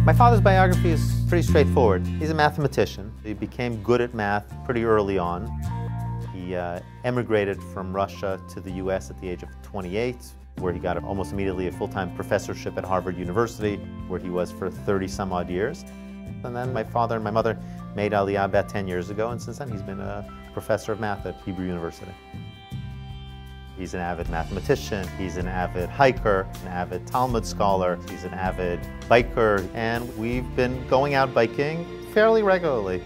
My father's biography is pretty straightforward. He's a mathematician. He became good at math pretty early on. He emigrated from Russia to the US at the age of 28, where he got almost immediately a full-time professorship at Harvard University, where he was for 30 some odd years. And then my father and my mother made Aliyah about 10 years ago, and since then he's been a professor of math at Hebrew University. He's an avid mathematician, he's an avid hiker, an avid Talmud scholar, he's an avid biker, and we've been going out biking fairly regularly.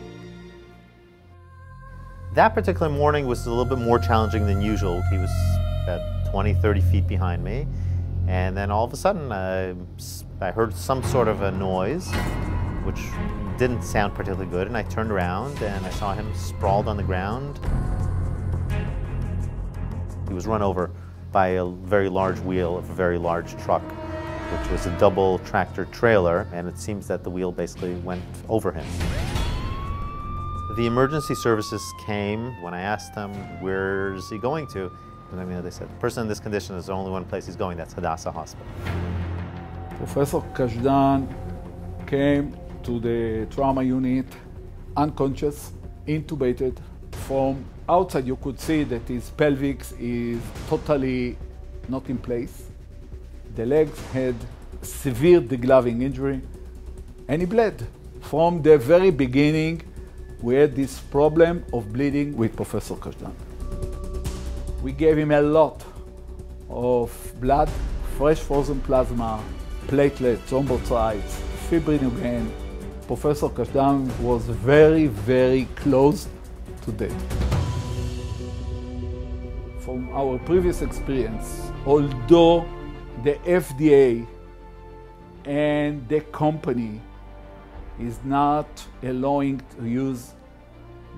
That particular morning was a little bit more challenging than usual. He was about 20, 30 feet behind me, and then all of a sudden I heard some sort of a noise, which didn't sound particularly good, and I turned around and I saw him sprawled on the ground. He was run over by a very large wheel of a very large truck, which was a double tractor trailer, and it seems that the wheel basically went over him. The emergency services came when I asked them, where is he going to? And they said, the person in this condition is the only one place he's going, that's Hadassah Hospital. Professor Kazhdan came to the trauma unit, unconscious, intubated. From outside you could see that his pelvis is totally not in place. The legs had severe degloving injury, and he bled. From the very beginning, we had this problem of bleeding with Professor Kazhdan. We gave him a lot of blood, fresh frozen plasma, platelets on both sides, fibrinogen. Professor Kazhdan was very, very close to death. From our previous experience, although the FDA and the company is not allowing to use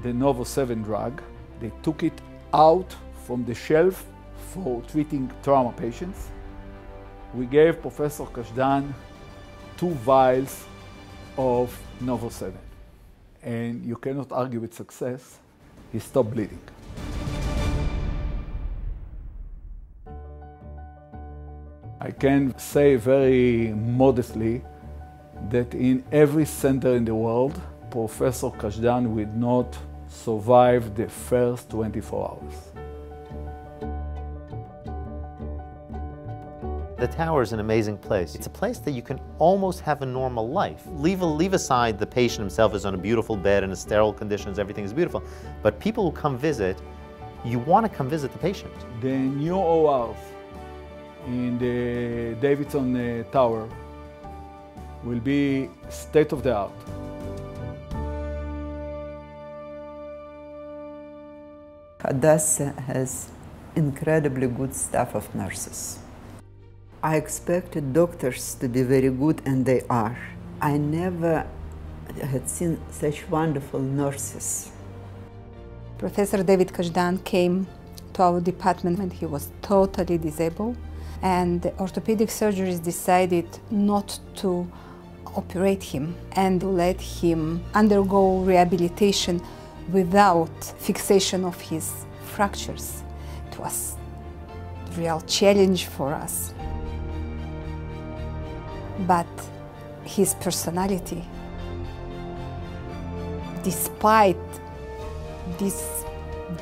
the Novo 7 drug, they took it out from the shelf for treating trauma patients. We gave Professor Kazhdan 2 vials of Novo 7, and you cannot argue with success. He stopped bleeding. I can say very modestly that in every center in the world, Professor Kazhdan would not survive the first 24 hours. The tower is an amazing place. It's a place that you can almost have a normal life. Leave aside the patient himself is on a beautiful bed in a sterile conditions, everything is beautiful. But people who come visit, you want to come visit the patient. The new ORs in the Davidson Tower will be state of the art. Hadassah has incredibly good staff of nurses. I expected doctors to be very good, and they are. I never had seen such wonderful nurses. Professor David Kazhdan came to our department when he was totally disabled, and the orthopedic surgeries decided not to operate him and let him undergo rehabilitation without fixation of his fractures. It was a real challenge for us. But his personality, despite this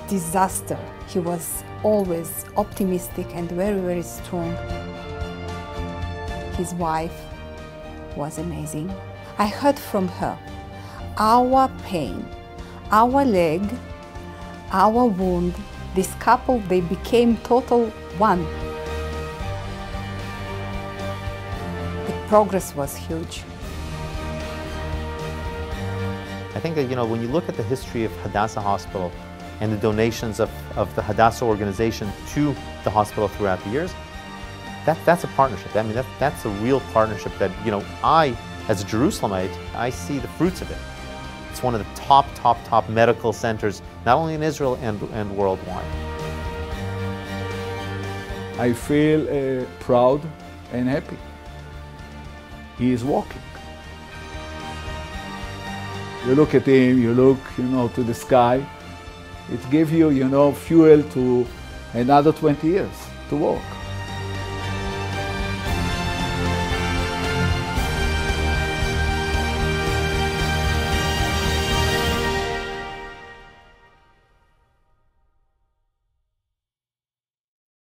disaster, he was always optimistic and very, very strong. His wife was amazing. I heard from her, our pain, our leg, our wound, this couple, they became total one. Progress was huge. I think that, when you look at the history of Hadassah Hospital and the donations of the Hadassah organization to the hospital throughout the years, that's a partnership. I mean, that's a real partnership that, I, as a Jerusalemite, I see the fruits of it. It's one of the top medical centers, not only in Israel and worldwide. I feel proud and happy. He is walking. You look at him, you look, to the sky. It gives you, fuel to another 20 years to walk.